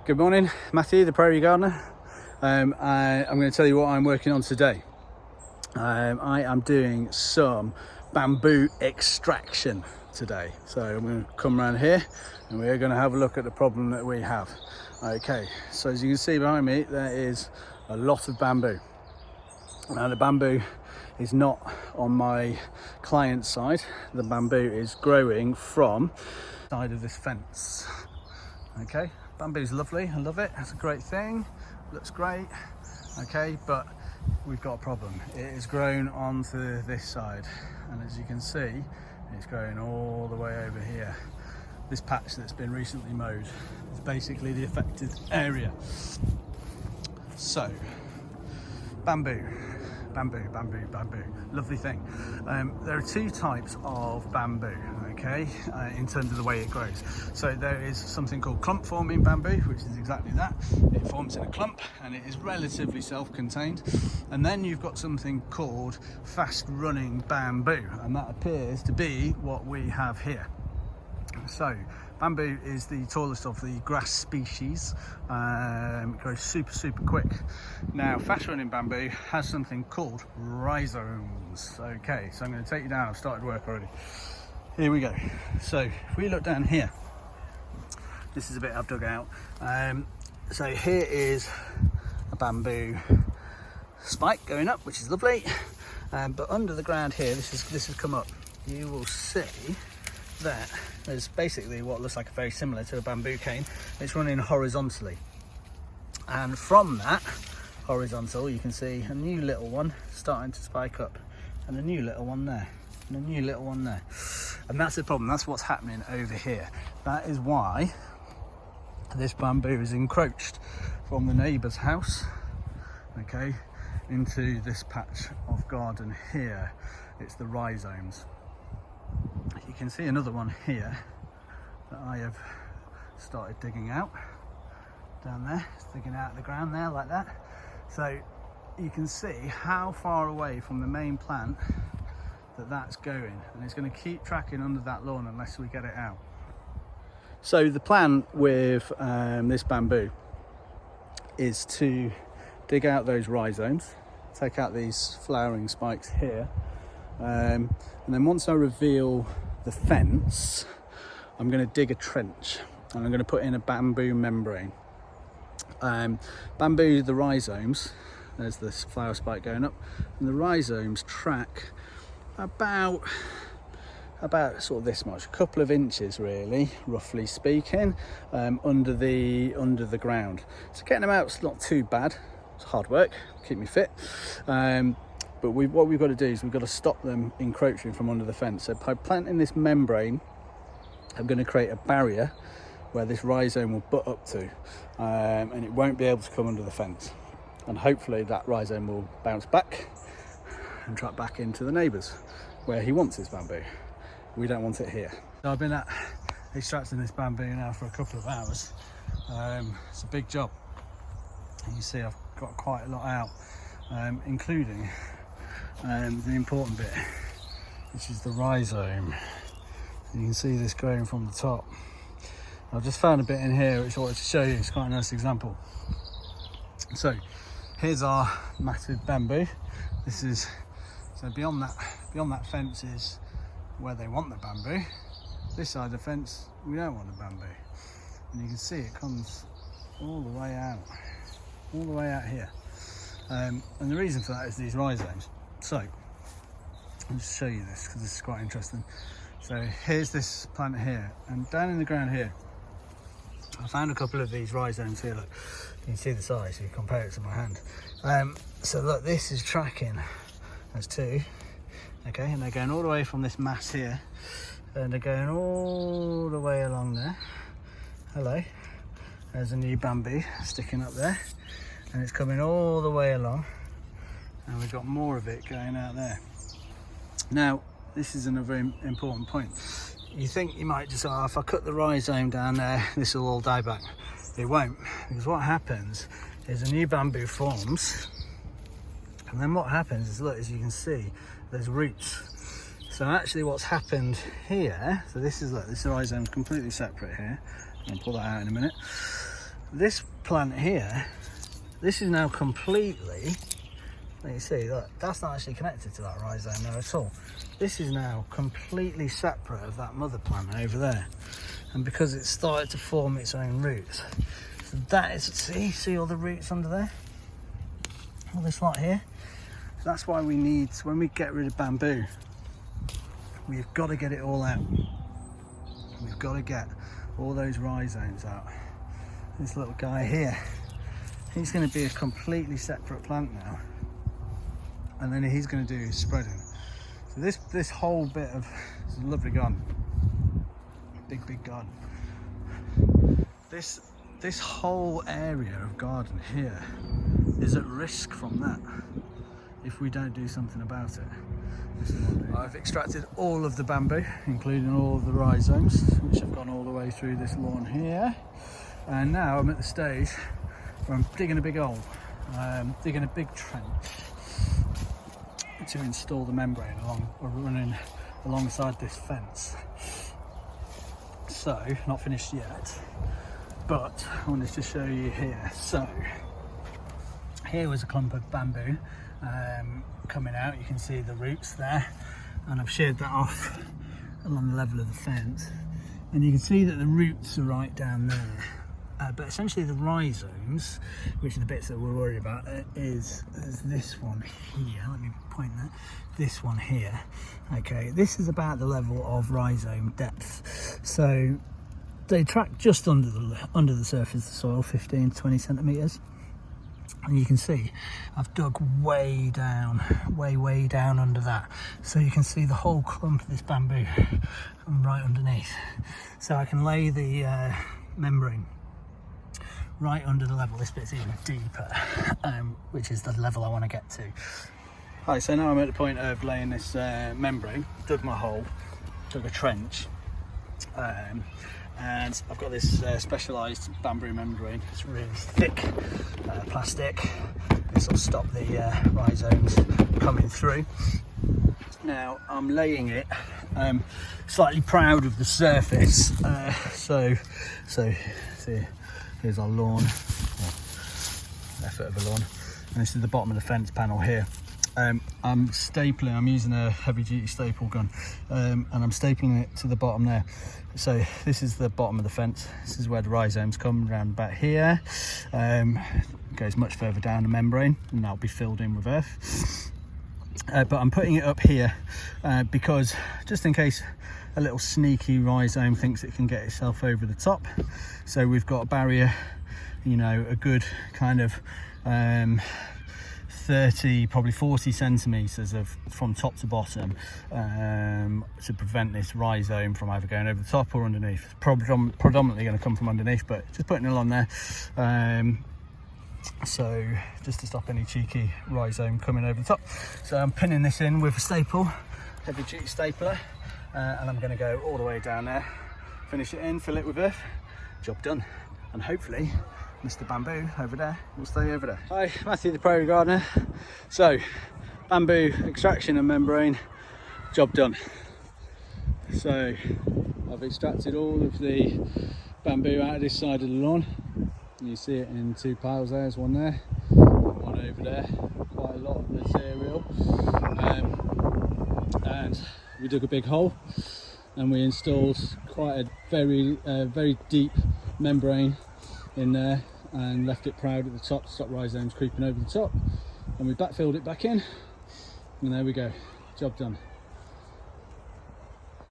Good morning, Matthew, the Prairie Gardener. I'm going to tell you what I'm working on today. I am doing some bamboo extraction today. So I'm going to come around here and we're going to have a look at the problem that we have. Okay, so as you can see behind me, there is a lot of bamboo. Now the bamboo is not on my client's side. The bamboo is growing from the side of this fence. Okay, bamboo's lovely, I love it, it's a great thing, looks great. Okay, but we've got a problem. It is grown onto this side, and as you can see, it's growing all the way over here. This patch that's been recently mowed is basically the affected area. So, bamboo, lovely thing. There are two types of bamboo, okay, in terms of the way it grows. So there is something called clump forming bamboo, which is exactly that. It forms in a clump and it is relatively self-contained. And then you've got something called fast running bamboo, and that appears to be what we have here. So bamboo is the tallest of the grass species. It grows super quick. Now fast running bamboo has something called rhizomes. Okay, so I'm going to take you down. I've started work already. Here we go. So if we look down here, this is a bit I've dug out. So here is a bamboo spike going up, which is lovely. But under the ground here, this has come up. You will see that there's basically what looks like very similar to a bamboo cane. It's running horizontally, and from that horizontal you can see a new little one starting to spike up, and a new little one there, and a new little one there. And that's the problem. That's what's happening over here. That is why this bamboo is encroached from the neighbour's house, okay, into this patch of garden here. It's the rhizomes. You can see another one here that I have started digging out down there. It's digging out of the ground there like that. So you can see how far away from the main plant that's going, and it's going to keep tracking under that lawn unless we get it out. So the plan with this bamboo is to dig out those rhizomes, take out these flowering spikes here, and then once I reveal the fence, I'm going to dig a trench and I'm going to put in a bamboo membrane. Bamboo, the rhizomes, there's this flower spike going up, and the rhizomes track about sort of this much, a couple of inches really, roughly speaking, under the ground. So getting them out is not too bad. It's hard work, keep me fit. But what we've got to do is we've got to stop them encroaching from under the fence. So by planting this membrane, I'm going to create a barrier where this rhizome will butt up to, and it won't be able to come under the fence. And hopefully that rhizome will bounce back and track back into the neighbours where he wants his bamboo. We don't want it here. So I've been extracting this bamboo now for a couple of hours. It's a big job. You see I've got quite a lot out, including the important bit, which is the rhizome. You can see this growing from the top. I've just found a bit in here which I wanted to show you. It's quite a nice example. So here's our massive bamboo. This is, so beyond that fence is where they want the bamboo. This side of the fence we don't want the bamboo, and you can see it comes all the way out here. And the reason for that is these rhizomes. So I'll just show you this because this is quite interesting. So here's this plant here, and down in the ground here I found a couple of these rhizomes here. Look, you can see the size, you compare it to my hand. So look, this is tracking, there's two, okay, and they're going all the way from this mass here, and they're going all the way along there. Hello, there's a new bamboo sticking up there, and it's coming all the way along, and we've got more of it going out there. Now this is another important point. You think you might just, if I cut the rhizome down there, this will all die back. It won't, because what happens is a new bamboo forms, and then what happens is, look, as you can see, there's roots. So actually what's happened here, so this is, look, this rhizome's completely separate here. I'll pull that out in a minute. this plant here, this is now completely, you see that that's not actually connected to that rhizome there at all. This is now completely separate of that mother plant over there, and because it's started to form its own roots, so that is, see all the roots under there, all this lot here. So that's why we need, when we get rid of bamboo, we've got to get it all out. We've got to get all those rhizomes out. This little guy here, he's going to be a completely separate plant now, and then he's going to do his spreading. So this whole bit of, it's a lovely garden, big garden. This whole area of garden here is at risk from that if we don't do something about it. I've extracted all of the bamboo, including all of the rhizomes, which have gone all the way through this lawn here. And now I'm at the stage where I'm digging a big hole, digging a big trench to install the membrane running alongside this fence. So, not finished yet, but I wanted to show you here. So, here was a clump of bamboo coming out. You can see the roots there, and I've sheared that off along the level of the fence, and you can see that the roots are right down there. But essentially the rhizomes, which are the bits that we're worried about, is this one here. Let me point that. This one here. Okay, this is about the level of rhizome depth. So they track just under the surface of the soil, 15 to 20 centimetres. And you can see I've dug way down under that, so you can see the whole clump of this bamboo right underneath. So I can lay the membrane right under the level. This bit's even deeper, which is the level I want to get to. Right, so now I'm at the point of laying this membrane. Dug my hole, dug a trench, and I've got this specialised bamboo membrane. It's really thick plastic. This will stop the rhizomes coming through. Now I'm laying it, slightly proud of the surface. So see, here's our lawn, left foot of a lawn, and this is the bottom of the fence panel here. I'm stapling, I'm using a heavy duty staple gun, and I'm stapling it to the bottom there. So this is the bottom of the fence. This is where the rhizomes come around about here. Goes much further down the membrane, and that'll be filled in with earth. But I'm putting it up here because just in case a little sneaky rhizome thinks it can get itself over the top. So we've got a barrier, you know, a good kind of 30, probably 40 centimetres from top to bottom, to prevent this rhizome from either going over the top or underneath. It's predominantly going to come from underneath, but just putting it on there. So just to stop any cheeky rhizome coming over the top. So I'm pinning this in with a staple, heavy duty stapler, and I'm going to go all the way down there, finish it in, fill it with earth, job done, and hopefully Mr. Bamboo over there will stay over there. Hi, Matthew the Prairie Gardener. So bamboo extraction and membrane, job done. So I've extracted all of the bamboo out of this side of the lawn. You see it in two piles. There's one there, one over there, quite a lot of material. And we dug a big hole and we installed quite a very deep membrane in there and left it proud at the top to stop rhizomes creeping over the top, and we backfilled it back in, and there we go, job done.